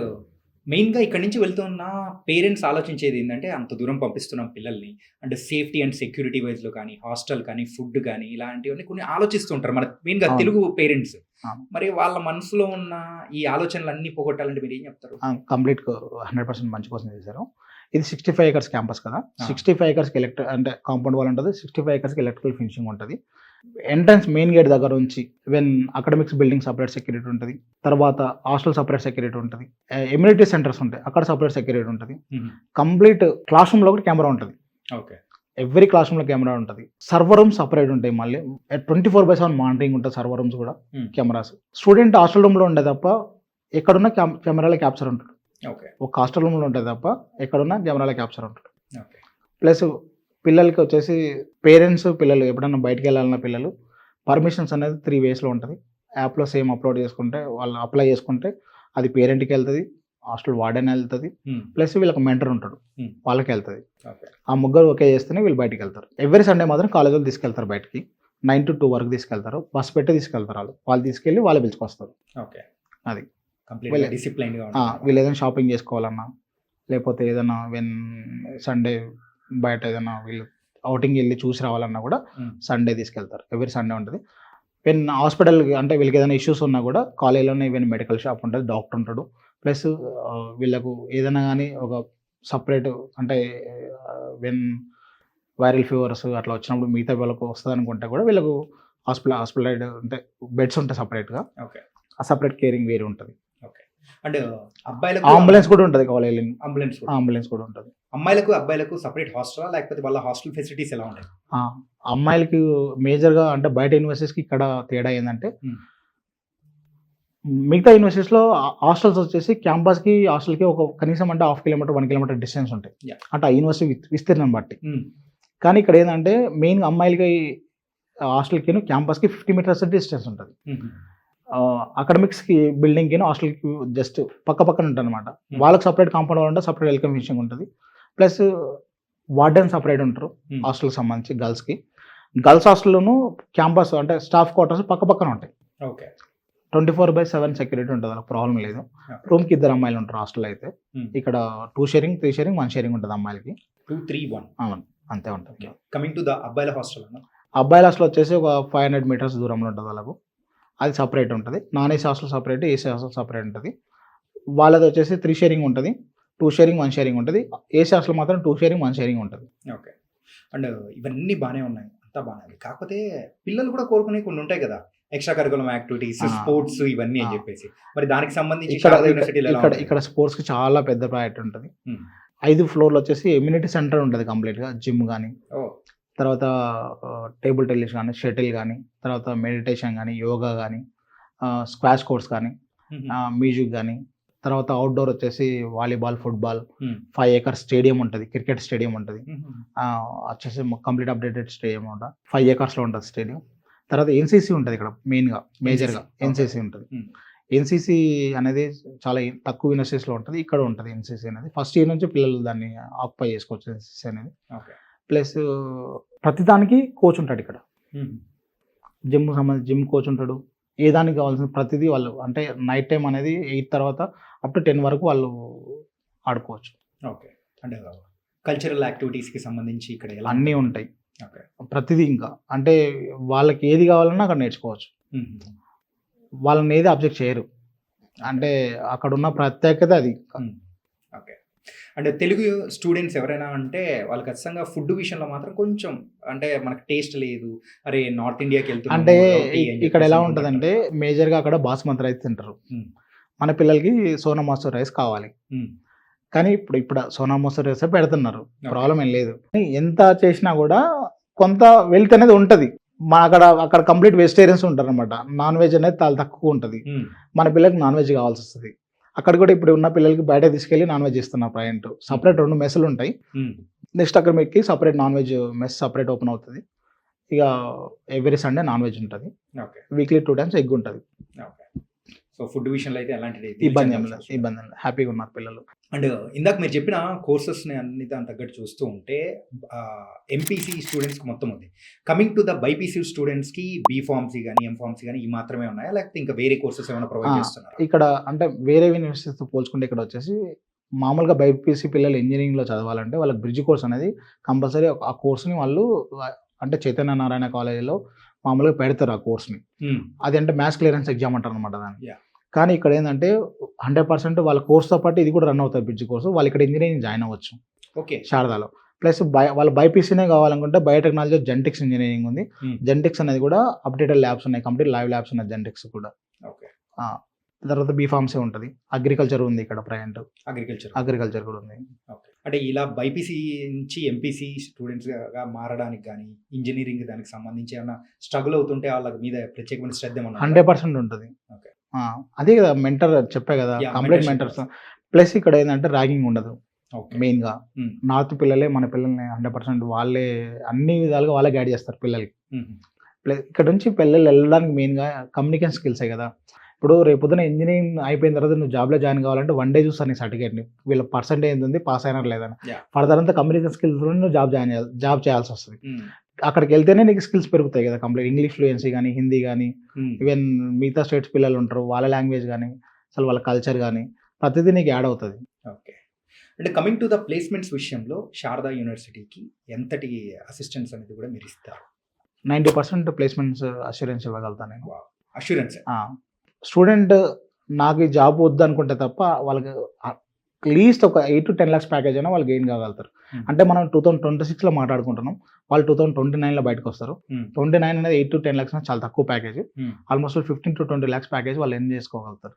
మెయిన్గా ఇక్కడి నుంచి వెళ్తున్న పేరెంట్స్ ఆలోచించేది ఏంటంటే అంత దూరం పంపిస్తున్నాం పిల్లల్ని అండ్ సేఫ్టీ అండ్ సెక్యూరిటీ వైజ్లో కానీ హాస్టల్ కానీ ఫుడ్ కానీ ఇలాంటివన్నీ కొన్ని ఆలోచిస్తుంటారు మన మెయిన్గా తెలుగు పేరెంట్స్. మరి వాళ్ళ మనసులో ఉన్న ఈ ఆలోచనలు అన్నీ పోగొట్టాలంటే మీరు ఏం చెప్తారు? కంప్లీట్ 100% మంచి కోసం చేశారు. ఇది 65 acres క్యాంపస్ కదా. 65 acres అంటే కాంపౌండ్ వాల్ ఉంటుంది, 65 acres ఎలక్ట్రికల్ ఫినిషింగ్ ఉంటుంది. ఎంట్రన్స్ మెయిన్ గేట్ దగ్గర నుంచి when academics building separate security ఉంటుంది, తర్వాత హాస్టల్ సపరేట్ సెక్యూరిటీ ఉంటుంది, ఎమ్యూనిటీ సెంటర్స్ ఉంటాయి అక్కడ సపరేట్ సెక్యూరిటీ ఉంటుంది. కంప్లీట్ క్లాస్ రూమ్లో కూడా కెమెరా ఉంటుంది. ఓకే. ఎవ్రీ క్లాస్ రూమ్లో కెమెరా ఉంటుంది. సర్వర్ రూమ్స్ సపరేట్ ఉంటాయి, మళ్ళీ 24/7 మానిటరింగ్ ఉంటుంది. సర్వర్ రూమ్స్ కూడా కెమెరాస్. స్టూడెంట్ హాస్టల్ రూమ్లో ఉండే తప్ప ఎక్కడున్న కెమెరాలో క్యాప్చర్ ఉంటుంది. ఒక హాస్టల్ రూమ్లో ఉంటుంది తప్ప ఎక్కడున్నా కెమెరాలో క్యాప్చర్ ఉంటుంది. ప్లస్ పిల్లలకి వచ్చేసి పేరెంట్స్ పిల్లలు ఎప్పుడైనా బయటికి వెళ్ళాలన్న పిల్లలు పర్మిషన్స్ అనేది 3 waysలో ఉంటుంది. యాప్లో సేమ్ అప్లోడ్ చేసుకుంటే వాళ్ళు అప్లై చేసుకుంటే అది పేరెంట్కి వెళ్తుంది, హాస్టల్ వార్డెన్ వెళ్తుంది, ప్లస్ వీళ్ళకి మెంటర్ ఉంటాడు వాళ్ళకి వెళ్తుంది. ఆ ముగ్గురు ఓకే చేస్తేనే వీళ్ళు బయటికి వెళ్తారు. ఎవ్రీ సండే మాత్రం కాలేజీలో తీసుకెళ్తారు బయటికి. 9 to 2 వరకు తీసుకెళ్తారు. బస్ పెట్టి తీసుకెళ్తారు. వాళ్ళు తీసుకెళ్ళి వాళ్ళే పిలుచుకొస్తారు. అది వీళ్ళు ఏదైనా షాపింగ్ చేసుకోవాలన్నా లేకపోతే ఏదైనా సండే బయట ఏదైనా వీళ్ళు అవుటింగ్ వెళ్ళి చూసి రావాలన్నా కూడా సండే తీసుకెళ్తారు. ఎవ్రీ సండే ఉంటుంది. హాస్పిటల్ అంటే వీళ్ళకి ఏదైనా ఇష్యూస్ ఉన్నా కూడా కాలేజీలోనే మెడికల్ షాప్ ఉంటుంది, డాక్టర్ ఉంటాడు. ప్లస్ వీళ్ళకు ఏదైనా కానీ ఒక సపరేట్ అంటే వైరల్ ఫీవర్స్ అట్లా వచ్చినప్పుడు మిగతా వాళ్ళకు వస్తుంది అనుకుంటే కూడా వీళ్ళకు హాస్పిటల్ అంటే బెడ్స్ ఉంటాయి సపరేట్గా. ఆ సపరేట్ కేరింగ్ వేరే ఉంటుంది. అండ్ అబ్బాయిలకు అంబులెన్స్ కూడా ఉంటుంది కాలేజీలో. అంబులెన్స్ కూడా ఉంటుంది. అమ్మాయిలకు అబ్బాయిలకు సపరేట్ హాస్టల్ లేకపోతే వాళ్ళ హాస్టల్ ఫెసిలిటీస్ ఎలా ఉంటాయి? అమ్మాయిలకి మేజర్గా అంటే బయట యూనివర్సిటీస్కి ఇక్కడ తేడా ఏంటంటే మిగతా యూనివర్సిటీస్లో హాస్టల్స్ వచ్చేసి క్యాంపస్కి హాస్టల్కి ఒక కనీసం అంటే 1/2 kilometer 1 kilometer డిస్టెన్స్ ఉంటాయి అంటే ఆ యూనివర్సిటీ విస్తీర్ణం బట్టి. కానీ ఇక్కడ ఏంటంటే మెయిన్గా అమ్మాయిలకి హాస్టల్కి క్యాంపస్కి 50 meters డిస్టెన్స్ ఉంటుంది. అకాడమిక్స్కి బిల్డింగ్కి హాస్టల్కి జస్ట్ పక్కన ఉంటుంది అనమాట. వాళ్ళకి సపరేట్ కాంపౌండ్ వాల్ ఉంటుంది, సపరేట్ వెల్కమ్ ఫినిషింగ్ ఉంటుంది. ప్లస్ వార్డెన్ సపరేట్ ఉంటారు హాస్టల్కి సంబంధించి. గర్ల్స్ హాస్టల్లోనూ క్యాంపస్ అంటే స్టాఫ్ క్వార్టర్స్ పక్కన ఉంటాయి. 24/7 సెక్యూరిటీ ఉంటుంది, అలా ప్రాబ్లం లేదు. రూమ్కి 2 అమ్మాయిలు ఉంటారు హాస్టల్ అయితే. ఇక్కడ 2 sharing 3 sharing 1 sharing ఉంటుంది అమ్మాయిలకి. 2, 3, 1 అవును అంతే ఉంటుంది. కమింగ్ టు ద అబ్బాయిల హాస్టల్ హాస్టల్ వచ్చేసి ఒక 500 meters దూరంలో ఉంటుంది వాళ్ళకు. అది సపరేట్ ఉంటుంది. Non AC hostel separate, AC hostel separate ఉంటుంది. వాళ్ళది వచ్చేసి 3 sharing ఉంటుంది, 2 sharing 1 sharing ఉంటుంది. ఏసీ హాస్టల్ మాత్రం 2 sharing 1 sharing ఉంటుంది. ఓకే. అండ్ ఇవన్నీ బాగానే ఉన్నాయి, అంతా బాగానే ఉంది. కాకపోతే పిల్లలు కూడా కోరుకునే కొన్ని ఉంటాయి కదా, ఎక్స్ట్రా కరికులం యాక్టివిటీస్, స్పోర్ట్స్ ఇవన్నీ అని చెప్పేసి. మరి దానికి సంబంధించి ఇక్కడ స్పోర్ట్స్కి చాలా పెద్ద ప్రయారిటీ ఉంటుంది. 5 floors వచ్చేసి ఇమ్యూనిటీ సెంటర్ ఉంటుంది కంప్లీట్గా. జిమ్ కానీ, తర్వాత టేబుల్ టెన్నిస్ కానీ, షటిల్ కానీ, తర్వాత మెడిటేషన్ కానీ, యోగా కానీ, స్క్వాష్ కోర్స్ కానీ, మ్యూజిక్ కానీ, తర్వాత అవుట్డోర్ వచ్చేసి వాలీబాల్, ఫుట్బాల్, 5 acres స్టేడియం ఉంటుంది, క్రికెట్ స్టేడియం ఉంటుంది. వచ్చేసి కంప్లీట్ అప్డేటెడ్ స్టేడియం ఉంటుంది, 5 acresలో ఉంటుంది స్టేడియం. తర్వాత ఎన్సీసీ ఉంటుంది ఇక్కడ మేజర్గా ఎన్సీసీ ఉంటుంది. ఎన్సీసీ అనేది చాలా తక్కువ యూనివర్సిటీస్లో ఉంటుంది, ఇక్కడ ఉంటుంది ఎన్సీసీ అనేది. ఫస్ట్ ఇయర్ నుంచి పిల్లలు దాన్ని ఆక్యుపై చేసుకోవచ్చు ఎన్సీసీ అనేది. ఓకే. ప్లస్ ప్రతిదానికి కోచ్ ఉంటాడు ఇక్కడ. జిమ్ కోచ్ ఉంటాడు. ఏ దానికి కావాల్సిన ప్రతిదీ వాళ్ళు అంటే నైట్ టైం అనేది 8 తర్వాత అప్ టు 10 వరకు వాళ్ళు ఆడుకోవచ్చు. ఓకే. అంటే కల్చరల్ యాక్టివిటీస్కి సంబంధించి ఇక్కడ ఎలా అన్నీ ఉంటాయి. ఓకే. ప్రతిదీ ఇంకా అంటే వాళ్ళకి ఏది కావాలన్నా అక్కడ నేర్చుకోవచ్చు. వాళ్ళని ఏది అబ్జెక్ట్ చేయరు. అంటే అక్కడ ఉన్న ప్రత్యేకత అది. ఓకే. అంటే తెలుగు స్టూడెంట్స్ ఎవరైనా అంటే వాళ్ళు ఖచ్చితంగా ఫుడ్ విషయంలో మాత్రం కొంచెం అంటే మనకు టేస్ట్ లేదు, అరే నార్త్ ఇండియాకి వెళ్తున్నాం అంటే ఇక్కడ ఎలా ఉంటుందంటే మేజర్గా అక్కడ బాస్మతి రైస్ తింటారు. మన పిల్లలకి సోనా మసూర్ రైస్ కావాలి. కానీ ఇప్పుడు సోనా మసూర్ రైస్ పెడుతున్నారు, ప్రాబ్లం ఏం లేదు. ఎంత చేసినా కూడా కొంత వెల్త్ అనేది ఉంటుంది. మా అక్కడ కంప్లీట్ వెజిటేరియన్స్ ఉంటారు అనమాట. నాన్ వెజ్ అనేది చాలా తక్కువ ఉంటుంది. మన పిల్లలకి నాన్ వెజ్ కావాల్సి వస్తుంది. అక్కడ కూడా ఇప్పుడు ఉన్న పిల్లలకి బయట తీసుకెళ్ళి నాన్ వెజ్ ఇస్తున్నారు. ప్రజెంట్ సపరేట్ 2 మెస్సులు ఉంటాయి. నెక్స్ట్ అక్కడ మీకు separate non veg mess separate open అవుతుంది. ఇక ఎవ్రీ సండే నాన్ వెజ్ ఉంటుంది. వీక్లీ 2 టైమ్స్ ఎగ్ ఉంటుంది. సో ఫుడ్ విషయంలో అయితే ఎలాంటి ఇబ్బంది హ్యాపీగా ఉన్నారు పిల్లలు. అండ్ ఇందాక మీరు చెప్పిన కోర్సెస్ని అన్ని దాని తగ్గట్టు చూస్తూ ఉంటే ఎంపీసీ స్టూడెంట్స్కి మొత్తం ఉంది. కమింగ్ టు ద బైపీసీ స్టూడెంట్స్కి బీఫార్మసీ కానీ ఎంఫార్మసీ కానీ ఈ మాత్రమే ఉన్నాయా, లేకపోతే ఇంకా వేరే కోర్సెస్ ఏమైనా ప్రొవైడ్ చేస్తున్నారు? ఇక్కడ అంటే వేరే యూనివర్సిటీతో పోల్చుకుంటే ఇక్కడ వచ్చేసి మామూలుగా బైపీసీ పిల్లలు ఇంజనీరింగ్లో చదవాలంటే వాళ్ళకి బ్రిడ్జ్ కోర్స్ అనేది కంపల్సరీ. ఆ కోర్స్ని వాళ్ళు అంటే చైతన్య నారాయణ కాలేజీలో మామూలుగా పెడతారు ఆ కోర్స్ని. అది అంటే మ్యాథ్స్ క్లియరెన్స్ ఎగ్జామ్ అంటారు అనమాట దాన్ని. కానీ ఇక్కడ ఏంటంటే 100% వాళ్ళ కోర్స్తో పాటు ఇది కూడా రన్ అవుతుంది బ్రిడ్జ్ కోర్సు. వాళ్ళు ఇక్కడ ఇంజనీరింగ్ జాయిన్ అవ్వచ్చు. ఓకే. శారదాలో. ప్లస్ వాళ్ళ బైపీసీనే కావాలనుకుంటే బయోటెక్నాలజీ జెనెటిక్స్ ఇంజనీరింగ్ ఉంది. జెనెటిక్స్ అనేది కూడా అప్డేటెడ్ ల్యాబ్స్ ఉన్నాయి, కంప్లీట్ లైవ్ ల్యాబ్స్ ఉన్నాయి జెనెటిక్స్ కూడా. ఓకే. తర్వాత బీఫార్మసీ ఉంటుంది. అగ్రికల్చర్ ఉంది ఇక్కడ ప్రజెంట్. అగ్రికల్చర్ కూడా ఉంది. ఓకే. అంటే ఇలా బైపీసీ నుంచి ఎంపీసీ స్టూడెంట్స్గా మారడానికి కానీ ఇంజనీరింగ్ దానికి సంబంధించి ఏమైనా స్ట్రగుల్ అవుతుంటే వాళ్ళ మీద ప్రత్యేకమైన శ్రద్ధ 100% ఉంటుంది. అదే కదా మెంటర్ చెప్పే కదా, కంప్లీట్ మెంటర్స్. ప్లస్ ఇక్కడ ఏంటంటే ర్యాగింగ్ ఉండదు. మెయిన్గా నార్త్ పిల్లలే మన పిల్లల్ని 100% వాళ్ళే అన్ని విధాలుగా వాళ్ళే గైడ్ చేస్తారు పిల్లలకి. ప్లస్ ఇక్కడ నుంచి పిల్లలు వెళ్ళడానికి మెయిన్గా కమ్యూనికేషన్ స్కిల్సే కదా. ఇప్పుడు రేపొద్దున ఇంజనీరింగ్ అయిపోయిన తర్వాత నువ్వు జాబ్లో జాయిన్ కావాలంటే 1 డే చూస్తాను నీ సర్టిఫికేట్ని, వీళ్ళ పర్సెంటేజ్ ఉంది, పాస్ అయినారు లేదని. ఫర్దర్ అంతా కమ్యూనికేషన్ స్కిల్స్ నువ్వు జాబ్ చేయాల్సి వస్తుంది. అక్కడికి వెళ్తేనే నీకు స్కిల్స్ పెరుగుతాయి కదా. కంప్లీట్ ఇంగ్లీష్ ఫ్లూయెన్సీ కానీ, హిందీ కానీ, ఈవెన్ మిగతా స్టేట్స్ పిల్లలు ఉంటారు వాళ్ళ లాంగ్వేజ్ కానీ, అసలు వాళ్ళ కల్చర్ కానీ ప్రతిదీ నీకు యాడ్ అవుతుంది. ఓకే. అంటే కమింగ్ టు ద ప్లేస్మెంట్స్ విషయంలో శారదా యూనివర్సిటీకి ఎంతటి అసిస్టెన్స్ అనేది కూడా మీరు ఇస్తారు? 90% ప్లేస్మెంట్స్ అష్యూరెన్స్ ఇవ్వగలుగుతాను నేను. అష్యూరెన్స్. స్టూడెంట్ నాకు ఈ జాబ్ వద్దు అనుకుంటే తప్ప వాళ్ళకి అట్లీస్ట్ ఒక 8 to 10 lakhs ప్యాకేజ్ అయినా వాళ్ళు గెయిన్ కాగలుగుతారు. అంటే మనం 2026లో మాట్లాడుకుంటున్నాం, వాళ్ళు 2029లో బయటకు వస్తారు. 29 అనేది 8 to 10 lakhs చాలా తక్కువ package. Almost 15 to 20 lakhs package వాళ్ళు ఎర్న్ చేసుకోగలుగుతారు.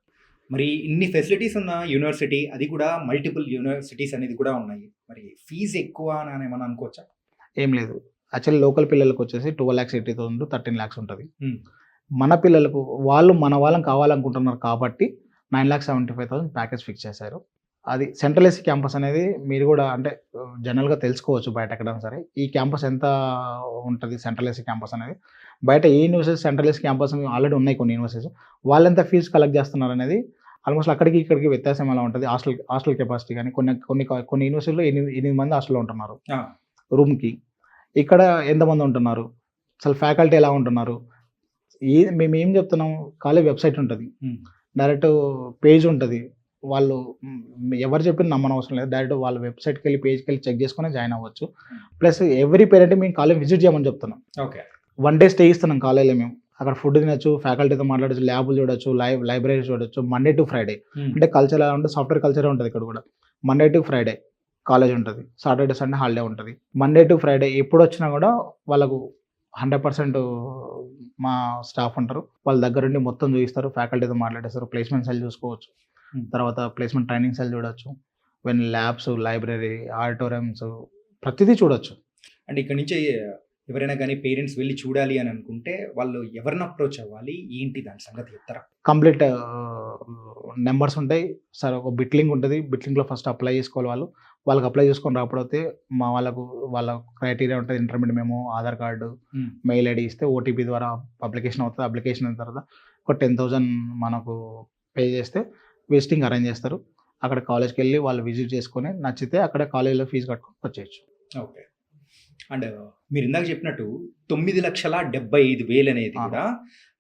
మరి ఇన్ని ఫెసిలిటీస్ ఉన్న యూనివర్సిటీ, అది కూడా మల్టిపుల్ యూనివర్సిటీస్ అనేది కూడా ఉన్నాయి, మరి ఫీజు ఎక్కువ అని ఏమన్నా అనుకోవచ్చా? ఏం లేదు. యాక్చువల్లీ లోకల్ పిల్లలకు వచ్చేసి 12,80,000 to 13 lakhs ఉంటుంది. మన పిల్లలకు మన వాళ్ళని కావాలనుకుంటున్నారు కాబట్టి 9,75,000 ప్యాకేజ్ ఫిక్స్ చేశారు. అది సెంట్రల్ ఏసీ క్యాంపస్ అనేది మీరు కూడా అంటే జనరల్గా తెలుసుకోవచ్చు బయట ఎక్కడైనా సరే ఈ క్యాంపస్ ఎంత ఉంటుంది. సెంట్రల్ ఏసీ క్యాంపస్ అనేది బయట ఏ university central AC campus already ఉన్నాయి కొన్ని యూనివర్సిటీస్, వాళ్ళు ఎంత ఫీజు కలెక్ట్ చేస్తున్నారు అనేది ఆల్మోస్ట్ అక్కడికి ఇక్కడికి వ్యత్యాసం ఎలా ఉంటుంది. హాస్టల్ కెపాసిటీ కానీ కొన్ని యూనివర్సిటీలో 8 మంది హాస్టల్లో ఉంటున్నారు రూమ్కి. ఇక్కడ ఎంతమంది ఉంటున్నారు, అసలు ఫ్యాకల్టీ ఎలా ఉంటున్నారు, మేము ఏం చెప్తున్నాం, కాలేజ్ వెబ్సైట్ ఉంటుంది, డైరెక్ట్ పేజ్ ఉంటుంది. వాళ్ళు ఎవరు చెప్పిన నమ్మని అవసరం లేదు, డైరెక్ట్ వాళ్ళ వెబ్సైట్కి వెళ్ళి పేజ్కి వెళ్ళి చెక్ చేసుకుని జాయిన్ అవ్వచ్చు. ప్లస్ ఎవ్రీ పేరెంట్ మేము కాలేజ్ విజిట్ చేయమని చెప్తున్నాం. ఓకే. 1 day స్టే ఇస్తున్నాం కాలేజ్లో. మేము అక్కడ ఫుడ్ తినచ్చు, ఫ్యాకల్టీతో మాట్లాడచ్చు, ల్యాబ్లు చూడొచ్చు, లైబ్రరీ చూడొచ్చు. మండే టు ఫ్రైడే అంటే కల్చర్ ఎలా ఉంటుంది, సాఫ్ట్వేర్ కల్చర్ ఉంటుంది ఇక్కడ కూడా. మండే టు ఫ్రైడే కాలేజ్ ఉంటుంది, సాటర్డే సండే హాలిడే ఉంటుంది. మండే టు ఫ్రైడే ఎప్పుడు వచ్చినా కూడా వాళ్ళకు 100% మా స్టాఫ్ ఉంటారు, వాళ్ళ దగ్గర నుండి మొత్తం చూపిస్తారు, ఫ్యాకల్టీతో మాట్లాడేస్తారు, ప్లేస్మెంట్ సెల్ చూసుకోవచ్చు, తర్వాత ప్లేస్మెంట్ ట్రైనింగ్ సెల్ చూడొచ్చు, వెన్ ల్యాబ్స్, లైబ్రరీ, ఆడిటోరియంస్ ప్రతిదీ చూడొచ్చు. అంటే ఇక్కడ నుంచి ఎవరైనా కానీ పేరెంట్స్ వెళ్ళి చూడాలి అని అనుకుంటే వాళ్ళు ఎవరిని అప్రోచ్ అవ్వాలి, ఏంటి దాని సంగతి చెప్తారా? కంప్లీట్ నెంబర్స్ ఉంటాయి సార్, ఒక బిట్ లింక్ ఉంటుంది. బిట్ లింక్లో ఫస్ట్ అప్లై చేసుకోవాలి. వాళ్ళకి అప్లై చేసుకొని రాకపోతే వాళ్ళ క్రైటీరియా ఉంటుంది, ఇంటర్మీడియట్ మేము, ఆధార్ కార్డు, మెయిల్ ఐడి ఇస్తే ఓటీపీ ద్వారా అప్లికేషన్ అవుతుంది. అప్లికేషన్ అయిన తర్వాత ఒక 10,000 మనకు పే చేస్తే విజిటింగ్ అరేంజ్ చేస్తారు. అక్కడ కాలేజ్కి వెళ్ళి వాళ్ళు విజిట్ చేసుకొని నచ్చితే అక్కడ కాలేజీలో ఫీజు కట్టుకొని వచ్చేయచ్చు. ఓకే. అండ్ మీరు ఇందాక చెప్పినట్టు 9,75,000 అనేది ఆ. కూడా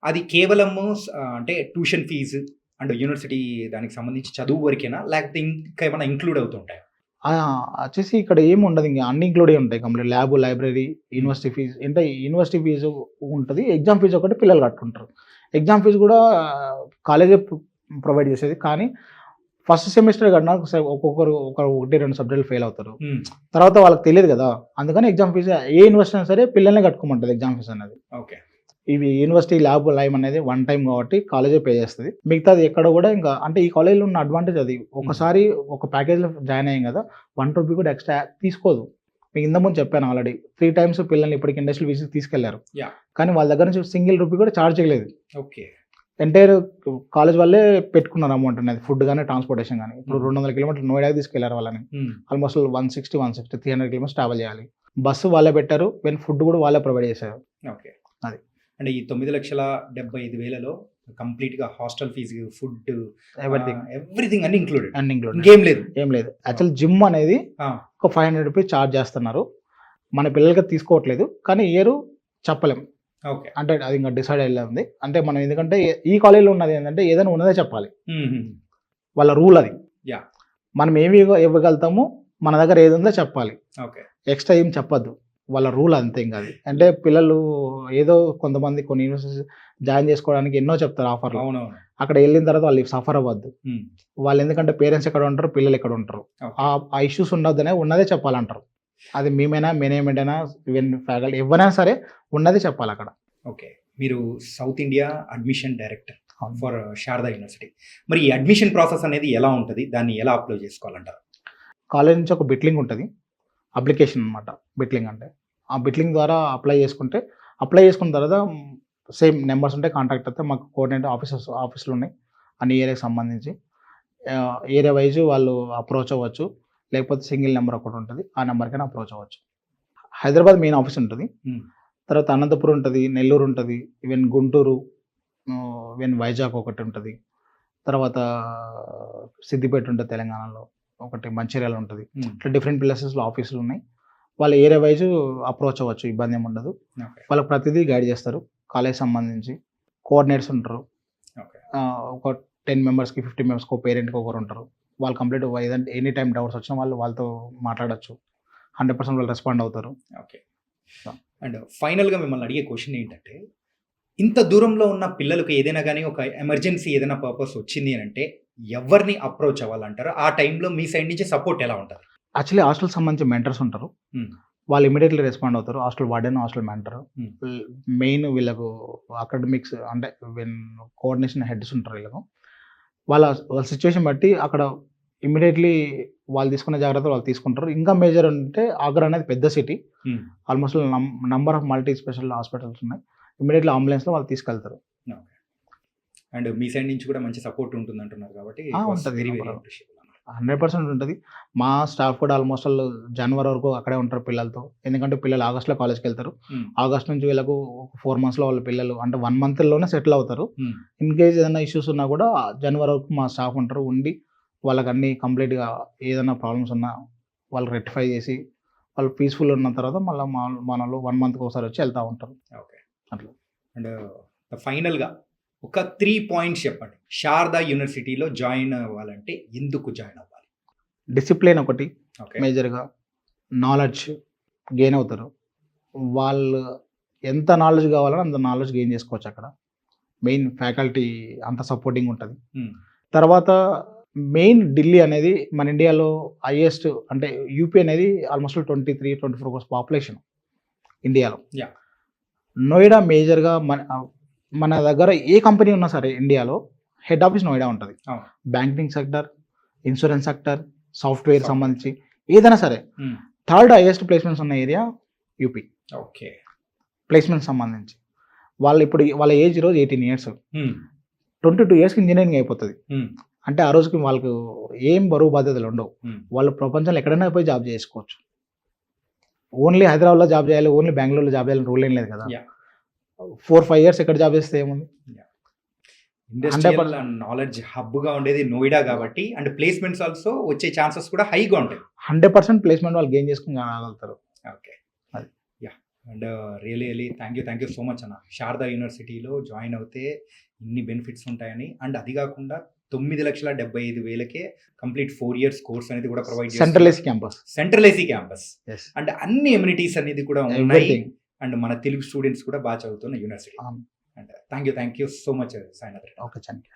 అది కేవలము అంటే ట్యూషన్ ఫీజు అండ్ యూనివర్సిటీ దానికి సంబంధించి చదువు వరకేనా? లేకపోతే ఇంకా ఏమైనా ఇంక్లూడ్ అవుతుంటాయా? వచ్చేసి ఇక్కడ ఏమి ఉండదు, ఇంకా అన్ని ఇంక్లూడ్ ఉంటాయి complete. Lab, library, university fee అంటే యూనివర్సిటీ ఫీజు ఉంటుంది. ఎగ్జామ్ ఫీజు ఒకటి పిల్లలు కట్టుకుంటారు. ఎగ్జామ్ ఫీజు కూడా కాలేజే ప్రొవైడ్ చేసేది. కానీ ఫస్ట్ సెమిస్టర్ కన్నా ఒకరు 1-2 సబ్జెక్టులు ఫెయిల్ అవుతారు. తర్వాత వాళ్ళకి తెలియదు కదా, అందుకని ఎగ్జామ్ ఫీజు ఏ యూనివర్సిటీ అయినా సరే పిల్లల్ని కట్టుకోమంటుంది ఎగ్జామ్ ఫీజు అనేది. ఓకే. ఇవి యూనివర్సిటీ ల్యాబ్ లైవ్ అనేది వన్ టైం కాబట్టి కాలేజే పే చేస్తుంది. మిగతాది ఎక్కడ కూడా ఇంకా అంటే ఈ కాలేజీలో ఉన్న అడ్వాంటేజ్ అది, ఒకసారి ఒక ప్యాకేజ్లో జాయిన్ అయ్యాం కదా, ₹1 కూడా ఎక్స్ట్రా తీసుకోదు. మీకు ఇంతకుముందు చెప్పాను ఆల్రెడీ 3 టైమ్స్ పిల్లల్ని ఇప్పటికి ఇండస్ట్రియల్ విజిట్ తీసుకెళ్లారు. Yeah. కానీ వాళ్ళ దగ్గర నుంచి ₹1 కూడా ఛార్జ్ చేయలేదు. ఓకే. ఎంటైర్ కాలేజ్ వాళ్ళే పెట్టుకున్నారు అమౌంట్ అనేది, ఫుడ్ కానీ ట్రాన్స్పోర్టేషన్ కానీ. ఇప్పుడు 200 కిలోమీటర్లు నోయిడాకి తీసుకెళ్లారు వాళ్ళని. ఆల్మోస్ట్ 160 300 కిలోమీటర్స్ ట్రావెల్ చేయాలి. బస్సు వాళ్ళే పెట్టారు, ఫుడ్ కూడా వాళ్ళే ప్రొవైడ్ చేశారు. ఓకే. అది. అంటే ఈ 9,75,000లో కంప్లీట్ గా హాస్టల్ ఫీజు, ఫుడ్, ఎవ్రీథింగ్ అన్ని ఇంక్లూడెడ్. అండ్ ఇంక్లూడ్ ఇంకేం లేదు. ఏం లేదు. యాక్చువల్ జిమ్ అనేది ఒక ₹500 ఛార్జ్ చేస్తున్నారు. మన పిల్లలకి తీసుకోవట్లేదు, కానీ ఇయర్ చెప్పలేం. ఓకే. అంటే అది ఇంకా డిసైడ్ అయ్యే ఉంది. అంటే మనం ఎందుకంటే ఈ కాలేజీలో ఉన్నది ఏంటంటే ఏదైనా ఉన్నదే చెప్పాలి, వాళ్ళ రూల్ అది. Yeah. మనం ఏమి ఇవ్వగలుగుతామో మన దగ్గర ఏది ఉందో చెప్పాలి, ఓకే. ఎక్స్ట్రా ఏం చెప్పొద్దు. వాళ్ళ రూల్ అంతే. ఇంకా అది అంటే పిల్లలు ఏదో కొంతమంది కొన్ని యూనివర్సిటీస్ జాయిన్ చేసుకోవడానికి ఎన్నో చెప్తారు ఆఫర్లు. అవునవును. అక్కడ వెళ్ళిన తర్వాత వాళ్ళు సఫర్ అవ్వద్దు. వాళ్ళు ఎందుకంటే పేరెంట్స్ ఎక్కడ ఉంటారు, పిల్లలు ఎక్కడ ఉంటారు, ఆ ఇష్యూస్ ఉండొద్దనే ఉన్నదే చెప్పాలంటారు. అది మేమైనా మేనేజ్మెంట్ అయినా ఈవెన్ ఫ్యాకల్టీ ఎవరైనా సరే ఉన్నదే చెప్పాలి అక్కడ. ఓకే. మీరు south India admission director for Sharada university. మరి ఈ అడ్మిషన్ ప్రాసెస్ అనేది ఎలా ఉంటుంది? దాన్ని ఎలా అప్లై చేసుకోవాలంటారు? కాలేజ్ నుంచి ఒక బిట్లింగ్ ఉంటుంది, అప్లికేషన్ అనమాట. బిట్లింగ్ అంటే ఆ బిట్లింగ్ ద్వారా అప్లై చేసుకున్న తర్వాత సేమ్ నెంబర్స్ ఉంటాయి, కాంటాక్ట్ అయితే మాకు కోఆర్డినేటర్ ఆఫీసులు ఉన్నాయి అన్ని ఏరియాకి సంబంధించి. ఏరియా వైజ్ వాళ్ళు అప్రోచ్ అవ్వచ్చు, లేకపోతే సింగిల్ నెంబర్ ఒకటి ఉంటుంది, ఆ నెంబర్కైనా అప్రోచ్ అవ్వచ్చు. హైదరాబాద్ మెయిన్ ఆఫీస్ ఉంటుంది, తర్వాత అనంతపురం ఉంటుంది, నెల్లూరు ఉంటుంది, ఈవెన్ గుంటూరు, ఈవెన్ వైజాగ్ ఒకటి ఉంటుంది, తర్వాత సిద్దిపేట ఉంటుంది తెలంగాణలో, ఒకటి మంచిర్యాల ఉంటుంది. ఇట్లా డిఫరెంట్ ప్లేసెస్లో ఆఫీసులు ఉన్నాయి. వాళ్ళ ఏరియా వైజ్ అప్రోచ్ అవ్వచ్చు, ఇబ్బంది ఏమి ఉండదు. వాళ్ళకి ప్రతిదీ గైడ్ చేస్తారు. కాలేజ్ సంబంధించి కోఆర్డినేటర్స్ ఉంటారు. ఒక 10 మెంబర్స్కి 50 మెంబర్స్కి ఒక పేరెంట్కి ఒకరు ఉంటారు. వాళ్ళు కంప్లీట్ ఏదంటే ఎనీ టైం డౌట్స్ వచ్చినా వాళ్ళతో మాట్లాడచ్చు. 100% వాళ్ళు రెస్పాండ్ అవుతారు. ఓకే. అండ్ ఫైనల్గా మిమ్మల్ని అడిగే క్వశ్చన్ ఏంటంటే, ఇంత దూరంలో ఉన్న పిల్లలకు ఏదైనా కానీ ఒక ఎమర్జెన్సీ ఏదైనా పర్పస్ వచ్చింది అని అంటే ఎవరిని అప్రోచ్ అవ్వాలంటారు? ఆ టైంలో మీ సైడ్ నుంచి సపోర్ట్ ఎలా ఉంటుంది? యాక్చువల్లీ హాస్టల్ సంబంధించి మెంటర్స్ ఉంటారు, వాళ్ళు ఇమీడియట్లీ రెస్పాండ్ అవుతారు. Hostel warden, hostel mentor, main వీళ్ళకు అకాడమిక్స్ అంటే కోఆర్డినేషన్ హెడ్స్ ఉంటారు. వీళ్ళకు వాళ్ళ సిచ్యువేషన్ బట్టి అక్కడ ఇమీడియట్లీ వాళ్ళు తీసుకునే జాగ్రత్తలు వాళ్ళు తీసుకుంటారు. ఇంకా మేజర్ అంటే ఆగ్రా అనేది పెద్ద city, almost number of multi special hospitals ఉన్నాయి. ఇమీడియట్లీ అంబులెన్స్లో వాళ్ళు తీసుకెళ్తారు. అండ్ మీ సైడ్ నుంచి కూడా మంచి సపోర్ట్ ఉంటుంది అంటున్నారు కాబట్టి 100% ఉంటుంది. మా స్టాఫ్ కూడా ఆల్మోస్ట్ జనవరి వరకు అక్కడే ఉంటారు పిల్లలతో. ఎందుకంటే పిల్లలు ఆగస్ట్లో కాలేజ్కి వెళ్తారు. ఆగస్ట్ నుంచి వీళ్ళకు 4 monthsలో వాళ్ళ పిల్లలు అంటే 1 monthలోనే సెటిల్ అవుతారు. ఇన్ కేస్ ఏదైనా ఇష్యూస్ ఉన్నా కూడా జనవరి వరకు మా స్టాఫ్ ఉంటారు. ఉండి వాళ్ళకి అన్ని కంప్లీట్గా ఏదైనా ప్రాబ్లమ్స్ ఉన్నా వాళ్ళు రెక్టిఫై చేసి వాళ్ళు పీస్ఫుల్ ఉన్న తర్వాత మళ్ళీ మనలో 1 monthకి ఒకసారి వచ్చి వెళ్తూ ఉంటారు. ఓకే. అట్లా. అండ్ ఫైనల్గా ఒక 3 points చెప్పండి, శారదా యూనివర్సిటీలో జాయిన్ అవ్వాలంటే ఎందుకు జాయిన్ అవ్వాలి? డిసిప్లిన్ ఒకటి మేజర్గా, నాలెడ్జ్ గెయిన్ అవుతారు. వాళ్ళు ఎంత నాలెడ్జ్ కావాలని అంత నాలెడ్జ్ గెయిన్ చేసుకోవచ్చు అక్కడ. మెయిన్ ఫ్యాకల్టీ అంత సపోర్టింగ్ ఉంటుంది. తర్వాత మెయిన్ ఢిల్లీ అనేది మన ఇండియాలో హైయెస్ట్ అంటే యూపీ అనేది ఆల్మోస్ట్ 23-24 crores పాపులేషన్ ఇండియాలో. నోయిడా మేజర్గా మన దగ్గర ఏ కంపెనీ ఉన్నా సరే ఇండియాలో హెడ్ ఆఫీస్ నోయిడా ఉంటుంది. Banking sector, insurance sector, software సంబంధించి ఏదైనా సరే. థర్డ్ హైయెస్ట్ ప్లేస్మెంట్స్ ఉన్న ఏరియా యూపీ. ఓకే. ప్లేస్మెంట్ సంబంధించి వాళ్ళ ఏజ్ ఈరోజు 18 years, 22 yearsకి ఇంజనీరింగ్ అయిపోతుంది. అంటే ఆ రోజుకి వాళ్ళకు ఏం బరువు బాధ్యతలు ఉండవు. వాళ్ళు ప్రపంచంలో ఎక్కడైనా పోయి జాబ్ చేసుకోవచ్చు. ఓన్లీ హైదరాబాద్లో జాబ్ చేయాలి, ఓన్లీ బెంగళూరులో జాబ్ చేయాలని రూల్ ఏం లేదు కదా. 4-5 years ఎక్కడ జాబ్ చేస్తే ఏముంది. ఇండస్ట్రియల్ అండ్ నాలెడ్జ్ హబ్ గా ఉండేది నోయిడా కాబట్టి అండ్ ప్లేస్మెంట్స్ ఆల్సో వచ్చే ఛాన్సెస్ కూడా హైగా ఉంటాయి. 100% ప్లేస్మెంట్ వాళ్ళు గెయిన్ చేసుకుని రాగలుగుతారు. ఓకే, అది. Yeah, and really thank you so much అన్న. శారదా యూనివర్సిటీలో జాయిన్ అవుతే ఇన్ని బెనిఫిట్స్ ఉంటాయని, అండ్ అది కాకుండా 9,75,000కే కంప్లీట్ 4 years కోర్స్ అనేది కూడా provide central AC campus. Central AC campus and అన్ని ఎమ్యూనిటీస్ అనేది కూడా ఉన్నాయి. అండ్ మన తెలుగు స్టూడెంట్స్ కూడా బాగా చదువుతున్న university. And thank you so much Sainath. Okay, thank you.